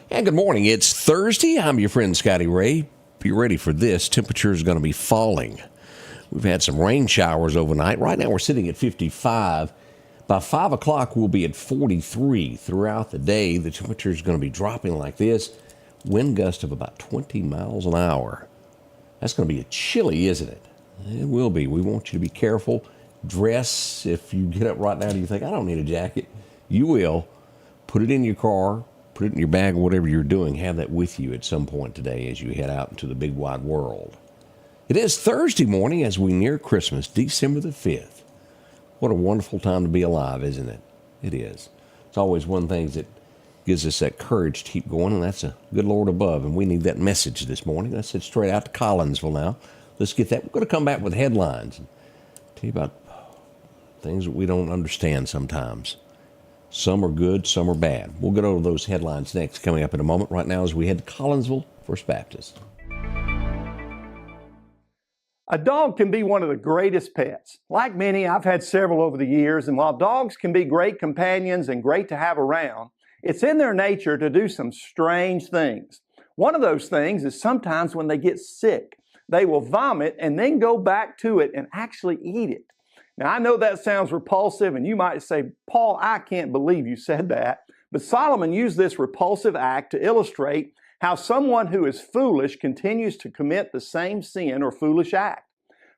And good morning. It's Thursday. I'm your friend Scotty Ray. Be ready for this. Temperature is going to be falling. We've had some rain showers overnight. Right now we're sitting at 55. By 5 o'clock we'll be at 43. Throughout the day the temperature is going to be dropping like this. Wind gust of about 20 miles an hour. That's going to be chilly, isn't it? It will be. We want you to be careful. Dress. If you get up right now and you think, I don't need a jacket, you will. Put it in your car. Put it in your bag or whatever you're doing. Have that with you at some point today as you head out into the big wide world. It is Thursday morning as we near Christmas, December the 5th. What a wonderful time to be alive, isn't it? It is. It's always one thing that gives us that courage to keep going, and that's a good Lord above. And we need that message this morning. Let's head straight out to Collinsville now. Let's get that. We're going to come back with headlines and tell you about things that we don't understand sometimes. Some are good, some are bad. We'll get over those headlines next, coming up in a moment. Right now as we head to Collinsville First Baptist. A dog can be one of the greatest pets. Like many, I've had several over the years, and while dogs can be great companions and great to have around, it's in their nature to do some strange things. One of those things is sometimes when they get sick, they will vomit and then go back to it and actually eat it. Now, I know that sounds repulsive, and you might say, Paul, I can't believe you said that. But Solomon used this repulsive act to illustrate how someone who is foolish continues to commit the same sin or foolish act.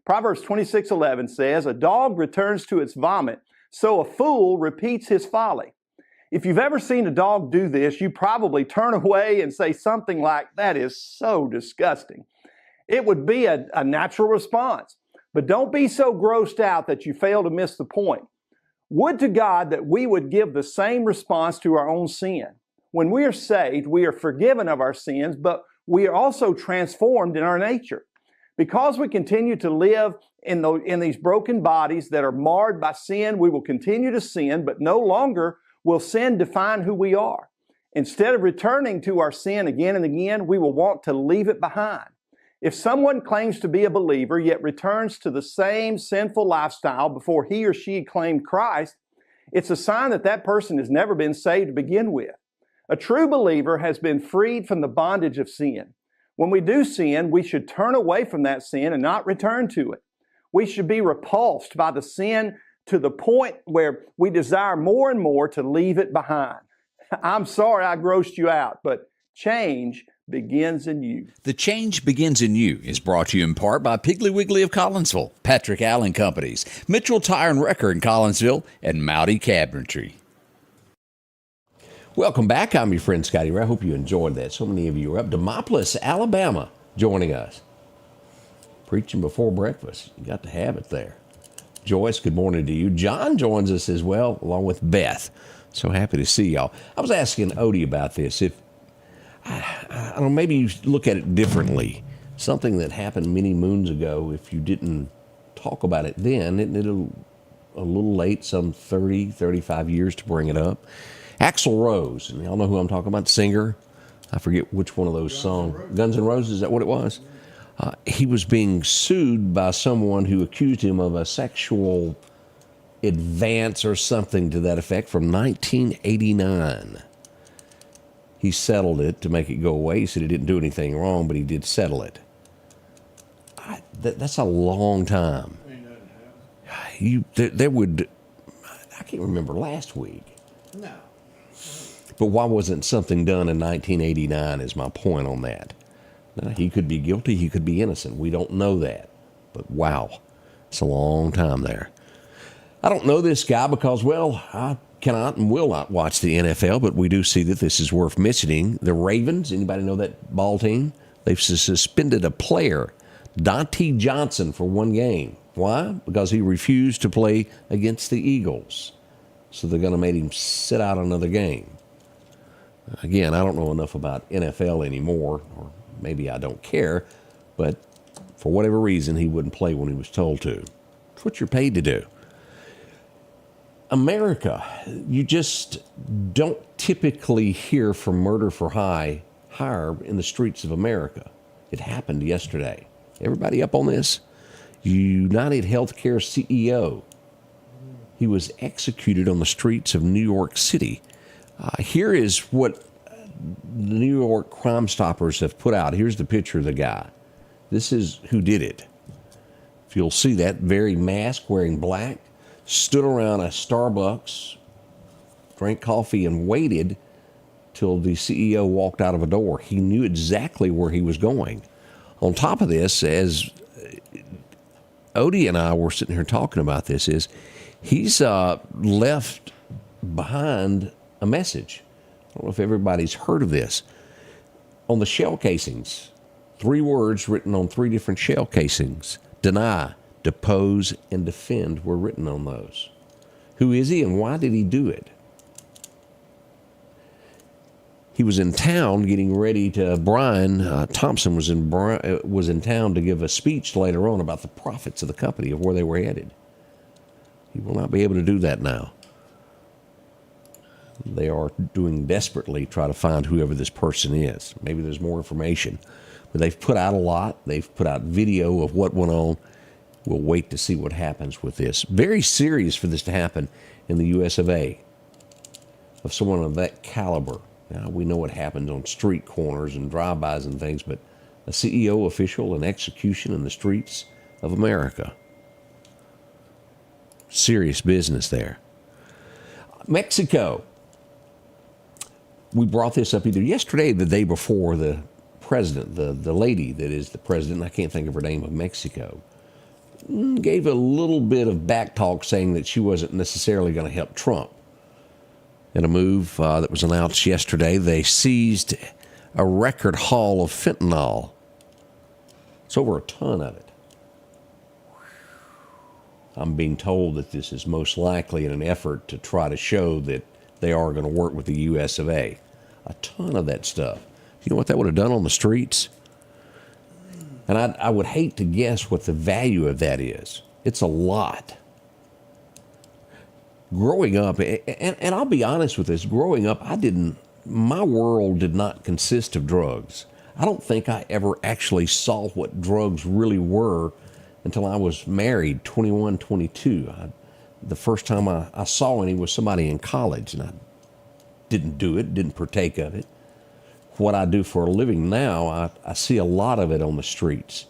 Proverbs 26:11 says, a dog returns to its vomit, so a fool repeats his folly. If you've ever seen a dog do this, you probably turn away and say something like, that is so disgusting. It would be a natural response. But don't be so grossed out that you fail to miss the point. Would to God that we would give the same response to our own sin. When we are saved, we are forgiven of our sins, but we are also transformed in our nature. Because we continue to live in these broken bodies that are marred by sin, we will continue to sin, but no longer will sin define who we are. Instead of returning to our sin again and again, we will want to leave it behind. If someone claims to be a believer yet returns to the same sinful lifestyle before he or she claimed Christ, it's a sign that that person has never been saved to begin with. A true believer has been freed from the bondage of sin. When we do sin, we should turn away from that sin and not return to it. We should be repulsed by the sin to the point where we desire more and more to leave it behind. I'm sorry I grossed you out, but change begins in you. The Change Begins in You is brought to you in part by Piggly Wiggly of Collinsville, Patrick Allen Companies, Mitchell Tire and Wrecker in Collinsville, and Mowdy Cabinetry. Welcome back. I'm your friend Scotty Ray. I hope you enjoyed that. So many of you are up. Demopolis, Alabama, joining us. Preaching before breakfast. You got to have it there. Joyce, good morning to you. John joins us as well, along with Beth. So happy to see y'all. I was asking Odie about this. If I don't know, maybe you look at it differently. Something that happened many moons ago, if you didn't talk about it then, isn't it a little late, some 30, 35 years to bring it up? Axl Rose, and y'all know who I'm talking about, singer. I forget which one of those songs. Guns N' Roses, is that what it was? He was being sued by someone who accused him of a sexual advance or something to that effect from 1989. He settled it to make it go away. He said he didn't do anything wrong, but he did settle it. That's a long time. There would, I can't remember last week. No. But why wasn't something done in 1989 is my point on that. Now, he could be guilty, he could be innocent. We don't know that. But wow, it's a long time there. I don't know this guy because, well, I cannot and will not watch the NFL, but we do see that this is worth mentioning. The Ravens, anybody know that ball team? They've suspended a player, Dante Johnson, for one game. Why? Because he refused to play against the Eagles. So they're going to make him sit out another game. Again, I don't know enough about NFL anymore, or maybe I don't care, but for whatever reason, he wouldn't play when he was told to. It's what you're paid to do. America, you just don't typically hear from murder for hire in the streets of America. It happened yesterday. Everybody up on this? United Healthcare CEO. He was executed on the streets of New York City. Here is what the New York Crime Stoppers have put out. Here's the picture of the guy. This is who did it. If you'll see that very mask, wearing black, stood around a Starbucks, drank coffee, and waited till the CEO walked out of a door. He knew exactly where he was going. On top of this, as Odie and I were sitting here talking about this, is he's left behind a message. I don't know if everybody's heard of this. On the shell casings, 3 words written on 3 different shell casings: deny, depose, and defend were written on those. Who is he and why did he do it? He was in town getting ready to, Brian Thompson was in town to give a speech later on about the profits of the company, of where they were headed. He will not be able to do that now. They are doing desperately try to find whoever this person is. Maybe there's more information. But they've put out a lot. They've put out video of what went on. We'll wait to see what happens with this. Very serious for this to happen in the US of A, of someone of that caliber. Now, we know what happens on street corners and drive-bys and things, but a CEO official, an execution in the streets of America. Serious business there. Mexico. We brought this up either yesterday or the day before. The president, the lady that is the president, I can't think of her name, of Mexico, gave a little bit of back talk saying that she wasn't necessarily going to help Trump. In a move that was announced yesterday, they seized a record haul of fentanyl. It's over a ton of it. I'm being told that this is most likely in an effort to try to show that they are going to work with the US of A. A ton of that stuff. You know what that would have done on the streets? And I would hate to guess what the value of that is. It's a lot. Growing up, and I'll be honest with this, growing up, my world did not consist of drugs. I don't think I ever actually saw what drugs really were until I was married, 21, 22. The first time I saw any was somebody in college, and I didn't do it, didn't partake of it. What I do for a living now, I see a lot of it on the streets.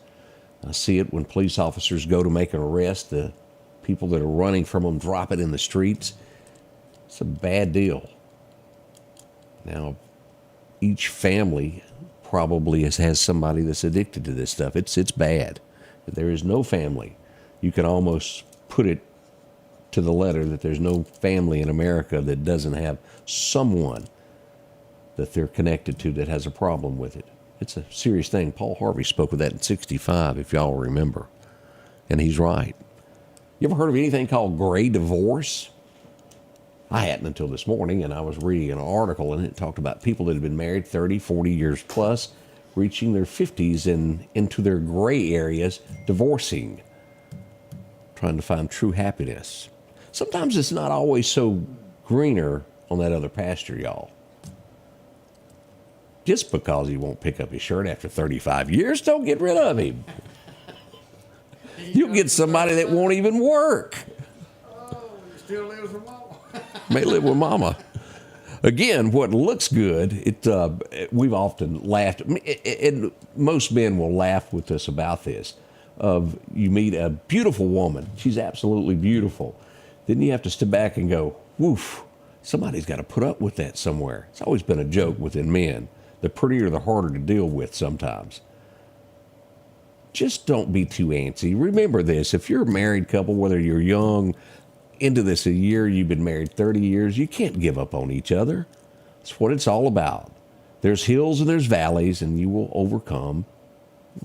I see it when police officers go to make an arrest. The people that are running from them drop it in the streets. It's a bad deal. Now, each family probably has somebody that's addicted to this stuff. It's bad. There is no family. You can almost put it to the letter that there's no family in America that doesn't have someone that they're connected to that has a problem with it. It's a serious thing. Paul Harvey spoke of that in '65, if y'all remember. And he's right. You ever heard of anything called gray divorce? I hadn't until this morning, and I was reading an article, and it talked about people that have been married 30, 40 years plus, reaching their 50s and into their gray areas, divorcing, trying to find true happiness. Sometimes it's not always so greener on that other pasture, y'all. Just because he won't pick up his shirt after 35 years, don't get rid of him. You'll get somebody that won't even work. Oh, he still lives with mama. May live with mama. Again, what looks good, we've often laughed, and most men will laugh with us about this, of you meet a beautiful woman. She's absolutely beautiful. Then you have to step back and go, woof, somebody's got to put up with that somewhere. It's always been a joke within men. The prettier, the harder to deal with sometimes. Just don't be too antsy. Remember this, if you're a married couple, whether you're young, into this a year, you've been married 30 years, you can't give up on each other. That's what it's all about. There's hills and there's valleys, and you will overcome.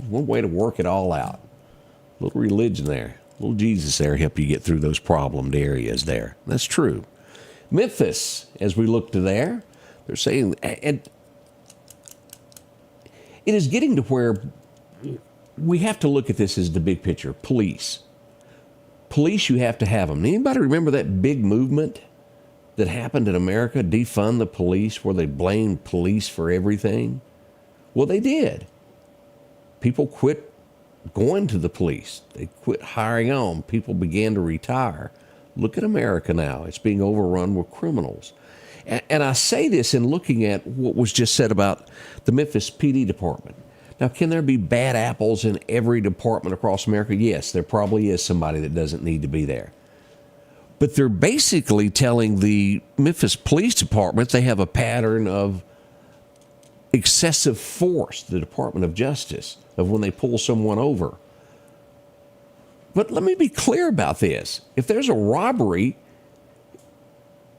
One way to work it all out. A little religion there, a little Jesus there, help you get through those problemed areas there. That's true. Memphis, as we look to there, they're saying, and it is getting to where we have to look at this as the big picture. Police, you have to have them. Anybody remember that big movement that happened in America, defund the police, where they blamed police for everything? Well, they did. People quit going to the police. They quit hiring on. People began to retire. Look at America now. It's being overrun with criminals. And I say this in looking at what was just said about the Memphis PD department. Now, can there be bad apples in every department across America? Yes, there probably is somebody that doesn't need to be there. But they're basically telling the Memphis Police Department they have a pattern of excessive force, the Department of Justice, of when they pull someone over. But let me be clear about this. If there's a robbery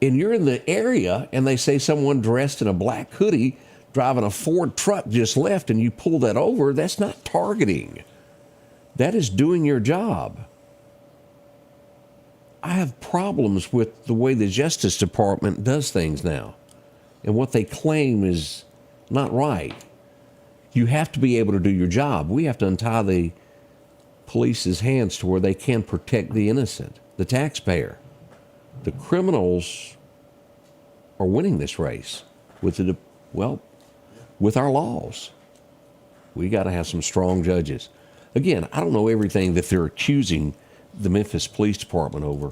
and you're in the area and they say someone dressed in a black hoodie driving a Ford truck just left and you pull that over, that's not targeting. That is doing your job. I have problems with the way the Justice Department does things now and what they claim is not right. You have to be able to do your job. We have to untie the police's hands to where they can protect the innocent, the taxpayer. The criminals are winning this race with with our laws. We got to have some strong judges. Again, I don't know everything that they're accusing the Memphis Police Department over,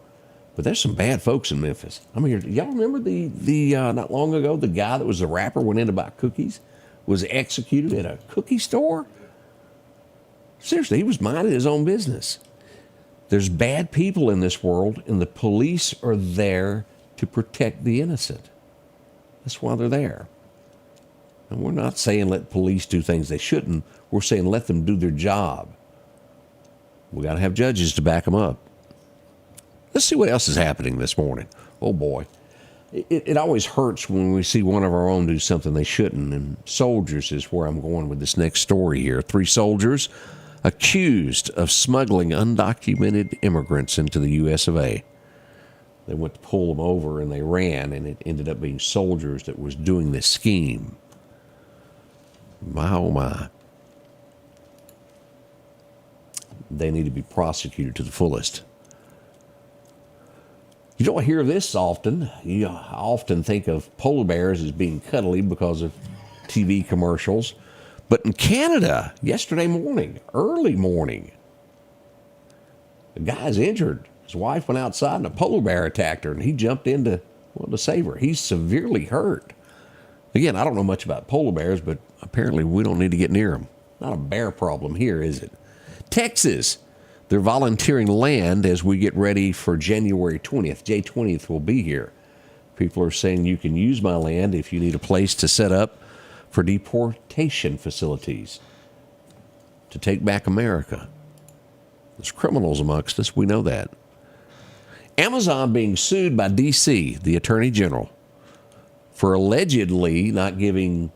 but there's some bad folks in Memphis. I mean, y'all remember the not long ago, the guy that was a rapper went in to buy cookies, was executed at a cookie store? Seriously, he was minding his own business. There's bad people in this world, and the police are there to protect the innocent. That's why they're there. And we're not saying let police do things they shouldn't. We're saying let them do their job. We got to have judges to back them up. Let's see what else is happening this morning. Oh, boy. It always hurts when we see one of our own do something they shouldn't. And soldiers is where I'm going with this next story here. 3 soldiers accused of smuggling undocumented immigrants into the U.S. of A. They went to pull them over and they ran, and it ended up being soldiers that was doing this scheme. My, oh, my. They need to be prosecuted to the fullest. You don't hear this often. I often think of polar bears as being cuddly because of TV commercials. But in Canada, yesterday morning, early morning, a guy's injured. His wife went outside and a polar bear attacked her, and he jumped in to save her. He's severely hurt. Again, I don't know much about polar bears, but apparently we don't need to get near them. Not a bear problem here, is it? Texas, they're volunteering land as we get ready for January 20th. J20th will be here. People are saying you can use my land if you need a place to set up for deportation facilities to take back America. There's criminals amongst us. We know that. Amazon being sued by D.C., the Attorney General, for allegedly not giving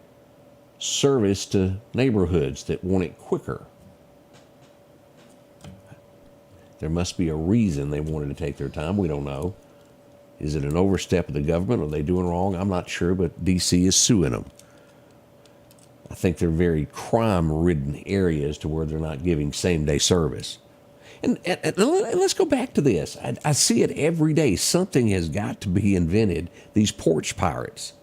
service to neighborhoods that want it quicker. There must be a reason they wanted to take their time. We don't know. Is it an overstep of the government? Are they doing wrong? I'm not sure, but D.C. is suing them. I think they're very crime-ridden areas to where they're not giving same-day service. And let's go back to this. I see it every day. Something has got to be invented. These porch pirates.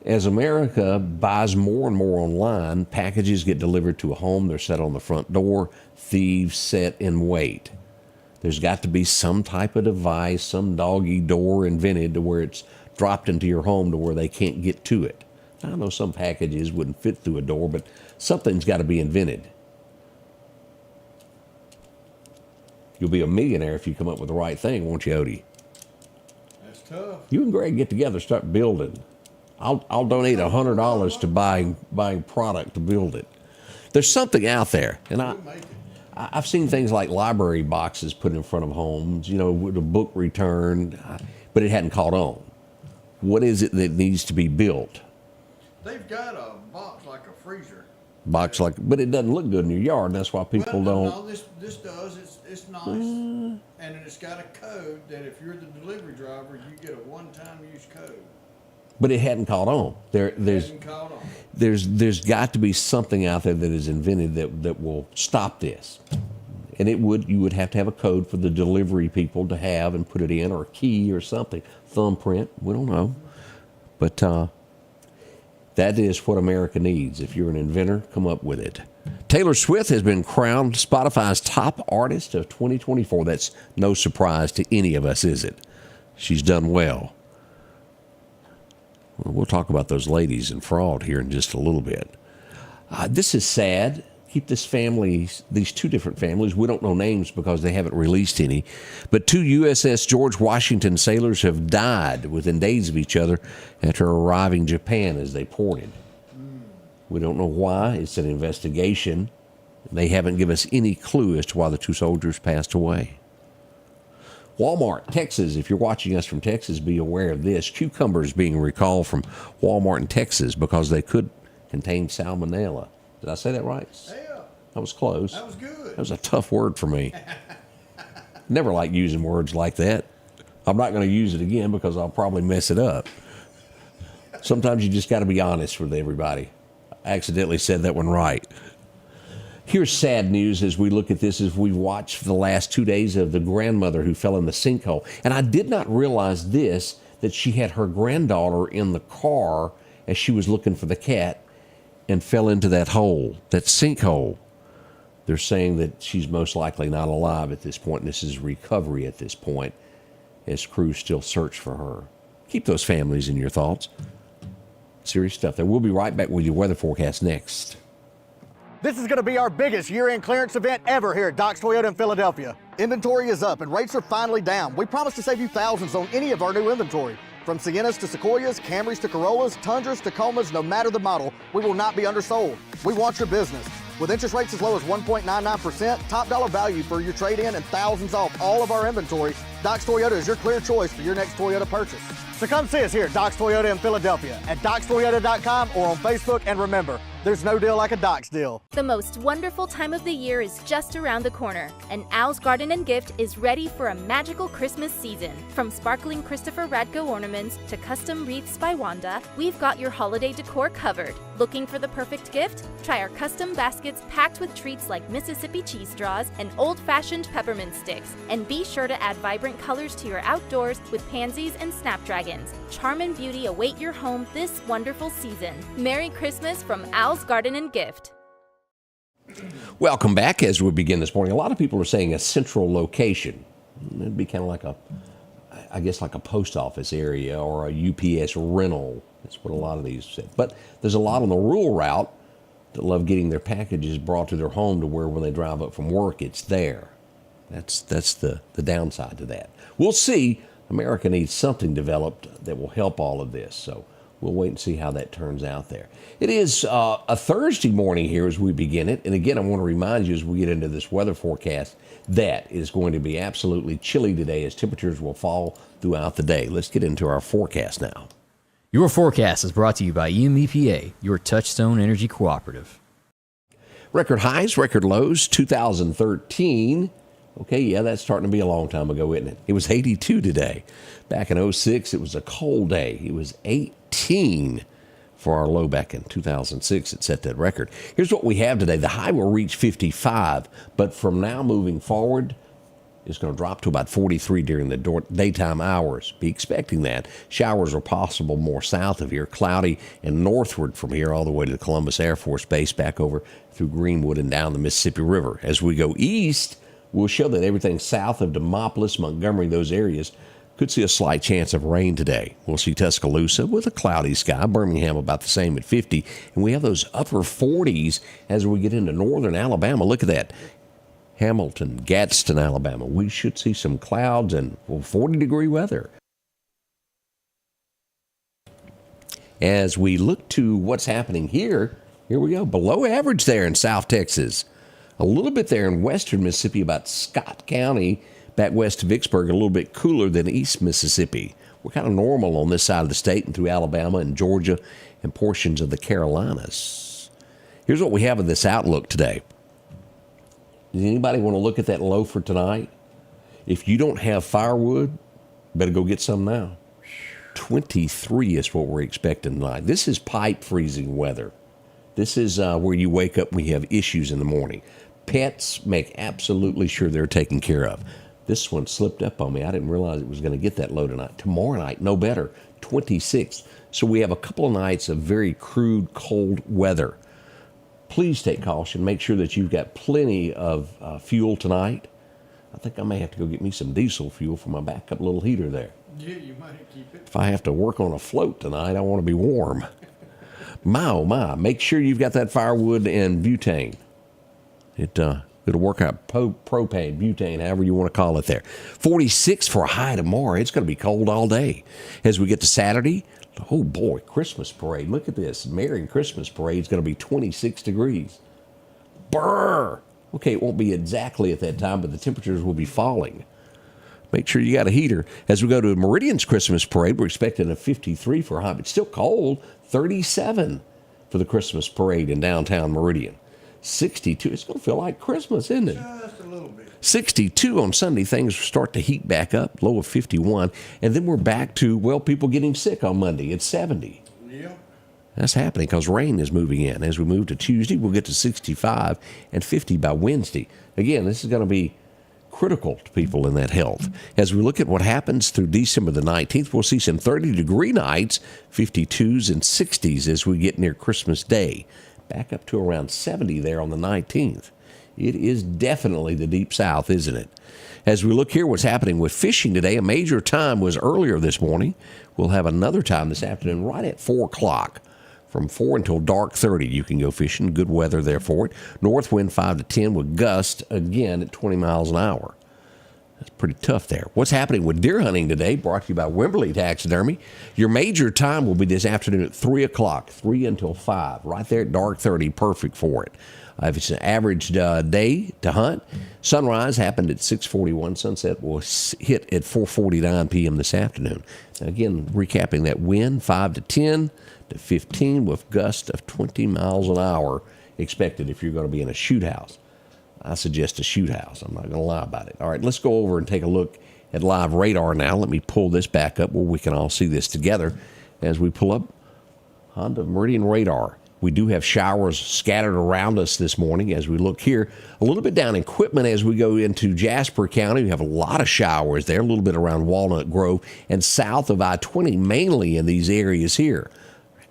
As America buys more and more online, packages get delivered to a home. They're set on the front door. Thieves sit and wait. There's got to be some type of device, some doggy door invented to where it's dropped into your home to where they can't get to it. I know some packages wouldn't fit through a door, but something's got to be invented. You'll be a millionaire if you come up with the right thing, won't you, Odie? That's tough. You and Greg get together, start building. I'll donate $100 to buying product to build it. There's something out there, and I've seen things like library boxes put in front of homes, with a book return, but it hadn't caught on. What is it that needs to be built? They've got a box like a freezer. But it doesn't look good in your yard, and that's why people don't. No, this does. It's nice, and it's got a code that if you're the delivery driver, you get a one-time use code. But it hadn't caught on. There's got to be something out there that is invented that will stop this. And you would have to have a code for the delivery people to have and put it in, or a key or something, thumbprint. We don't know, but that is what America needs. If you're an inventor, come up with it. Taylor Swift has been crowned Spotify's top artist of 2024. That's no surprise to any of us, is it? She's done well. We'll talk about those ladies and fraud here in just a little bit. This is sad. Keep these two different families. We don't know names because they haven't released any. But 2 USS George Washington sailors have died within days of each other after arriving in Japan as they ported. We don't know why. It's an investigation. They haven't given us any clue as to why the 2 soldiers passed away. Walmart, Texas. If you're watching us from Texas, be aware of this. Cucumbers being recalled from Walmart in Texas because they could contain salmonella. Did I say that right? Yeah. That was close. That was good. That was a tough word for me. Never like using words like that. I'm not going to use it again because I'll probably mess it up. Sometimes you just got to be honest with everybody. I accidentally said that one right. Here's sad news as we look at this, as we watch the last 2 days of the grandmother who fell in the sinkhole. And I did not realize this, that she had her granddaughter in the car as she was looking for the cat and fell into that hole, that sinkhole. They're saying that she's most likely not alive at this point, and this is recovery at this point as crews still search for her. Keep those families in your thoughts. Serious stuff there. We'll be right back with your weather forecast next. This is going to be our biggest year-end clearance event ever here at Doc's Toyota in Philadelphia. Inventory is up and rates are finally down. We promise to save you thousands on any of our new inventory. From Siennas to Sequoias, Camrys to Corollas, Tundras, Tacomas, no matter the model, we will not be undersold. We want your business. With interest rates as low as 1.99%, top dollar value for your trade-in, and thousands off all of our inventory, Doc's Toyota is your clear choice for your next Toyota purchase. So come see us here at Doc's Toyota in Philadelphia, at docstoyota.com or on Facebook, and remember, there's no deal like a Doc's deal. The most wonderful time of the year is just around the corner, and Al's Garden and Gift is ready for a magical Christmas season. From sparkling Christopher Radko ornaments to custom wreaths by Wanda, we've got your holiday decor covered. Looking for the perfect gift? Try our custom baskets packed with treats like Mississippi cheese straws and old-fashioned peppermint sticks. And be sure to add vibrant colors to your outdoors with pansies and snapdragons. Charm and beauty await your home this wonderful season. Merry Christmas from Al's Garden and Gift. Welcome back as we begin this morning. A lot of people are saying a central location. It'd be kind of like like a post office area or a UPS rental. That's what a lot of these said. But there's a lot on the rural route that love getting their packages brought to their home to where when they drive up from work, it's there. That's the downside to that. We'll see. America needs something developed that will help all of this. So we'll wait and see how that turns out there. It is a Thursday morning here as we begin it. And again, I want to remind you as we get into this weather forecast that it is going to be absolutely chilly today as temperatures will fall throughout the day. Let's get into our forecast now. Your forecast is brought to you by EMEPA, your Touchstone Energy Cooperative. Record highs, record lows, 2013. Okay, yeah, that's starting to be a long time ago, isn't it? It was 82 today. Back in 06, it was a cold day. It was 18 for our low back in 2006. It set that record. Here's what we have today. The high will reach 55, but from now moving forward, it's going to drop to about 43 during the daytime hours. Be expecting that. Showers are possible more south of here, cloudy and northward from here all the way to the Columbus Air Force Base, back over through Greenwood and down the Mississippi River. As we go east, we'll show that everything south of Demopolis, Montgomery, those areas could see a slight chance of rain today. We'll see Tuscaloosa with a cloudy sky, Birmingham about the same at 50, and we have those upper 40s as we get into northern Alabama. Look at that. Hamilton, Gadsden, Alabama. We should see some clouds and 40-degree weather. As we look to what's happening here we go. Below average there in South Texas. A little bit there in western Mississippi, about Scott County, back west of Vicksburg, a little bit cooler than East Mississippi. We're kind of normal on this side of the state and through Alabama and Georgia and portions of the Carolinas. Here's what we have in this outlook today. Does anybody want to look at that low for tonight? If you don't have firewood, better go get some now. 23 is what we're expecting tonight. This is pipe freezing weather. This is where you wake up when you have issues in the morning. Pets, make absolutely sure they're taken care of. This one slipped up on me. I didn't realize it was going to get that low tonight. Tomorrow night, no better, 26. So we have a couple of nights of very crude, cold weather. Please take caution. Make sure that you've got plenty of fuel tonight. I think I may have to go get me some diesel fuel for my backup little heater there. Yeah, you might keep it. If I have to work on a float tonight, I want to be warm. My, oh my, make sure you've got that firewood and butane. It'll work out, propane, butane, however you want to call it there. 46 for a high tomorrow. It's going to be cold all day. As we get to Saturday, oh boy, Christmas parade. Look at this. Merry Christmas parade is going to be 26 degrees. Burrrr. Okay, it won't be exactly at that time, but the temperatures will be falling. Make sure you got a heater. As we go to Meridian's Christmas parade, we're expecting a 53 for a high, but still cold, 37 for the Christmas parade in downtown Meridian. 62, it's going to feel like Christmas, isn't it? Just a little bit. 62 on Sunday, things start to heat back up, low of 51, and then we're back to, well, people getting sick on Monday. It's 70. Yep. That's happening because rain is moving in. As we move to Tuesday, we'll get to 65 and 50 by Wednesday. Again, this is going to be critical to people in that health. As we look at what happens through December the 19th, we'll see some 30-degree nights, 52s and 60s as we get near Christmas Day. Back up to around 70 there on the 19th. It is definitely the deep south, isn't it? As we look here, what's happening with fishing today, a major time was earlier this morning. We'll have another time this afternoon right at 4 o'clock. From 4 until dark 30, you can go fishing. Good weather there for it. North wind 5 to 10 with gust again at 20 miles an hour. That's pretty tough there. What's happening with deer hunting today, brought to you by Wimberley Taxidermy. Your major time will be this afternoon at 3 o'clock, 3 until 5, right there at dark 30, perfect for it. If it's an average day to hunt, sunrise happened at 6:41. Sunset will hit at 4:49 p.m. this afternoon. Now again, recapping that wind, 5 to 10 to 15 with gusts of 20 miles an hour expected if you're going to be in a shoot house. I suggest a shoot house. I'm not going to lie about it. All right, let's go over and take a look at live radar now. Let me pull this back up where we can all see this together as we pull up Honda Meridian radar. We do have showers scattered around us this morning as we look here. A little bit down in Quitman as we go into Jasper County. We have a lot of showers there, a little bit around Walnut Grove and south of I-20, mainly in these areas here.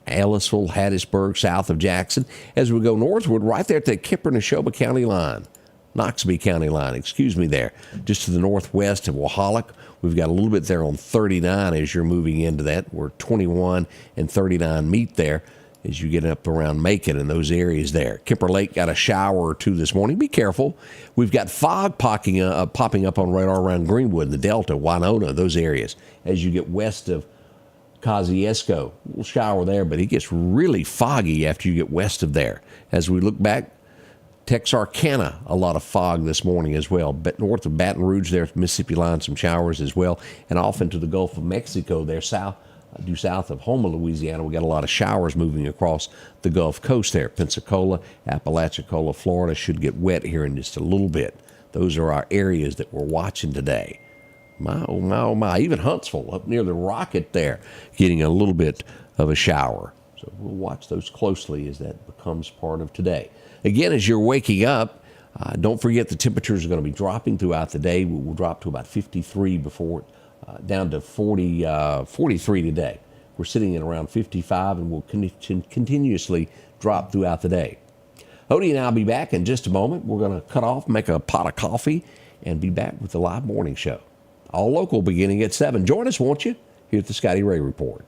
Ellisville, Hattiesburg, south of Jackson. As we go northward, right there at the Kipper-Neshoba County line. Knoxville County line, excuse me there. Just to the northwest of Wahalak. We've got a little bit there on 39 as you're moving into that, where 21 and 39 meet there as you get up around Macon and those areas there. Kemper Lake got a shower or two this morning. Be careful. We've got fog popping up on radar around Greenwood, the Delta, Winona, those areas. As you get west of Kosciuszko, a little shower there, but it gets really foggy after you get west of there. As we look back, Texarkana, a lot of fog this morning as well. But north of Baton Rouge there, Mississippi line, some showers as well. And off into the Gulf of Mexico there, south of Houma, Louisiana, we got a lot of showers moving across the Gulf Coast there. Pensacola, Apalachicola, Florida should get wet here in just a little bit. Those are our areas that we're watching today. My, oh my, oh my. Even Huntsville up near the Rocket there getting a little bit of a shower. So we'll watch those closely as that becomes part of today. Again, as you're waking up, don't forget the temperatures are going to be dropping throughout the day. We'll drop to about 53 before down to 43 today. We're sitting at around 55 and we'll continuously drop throughout the day. Odie and I'll be back in just a moment. We're going to cut off, make a pot of coffee, and be back with the live morning show. All local beginning at 7. Join us, won't you, here at the Scotty Ray Report.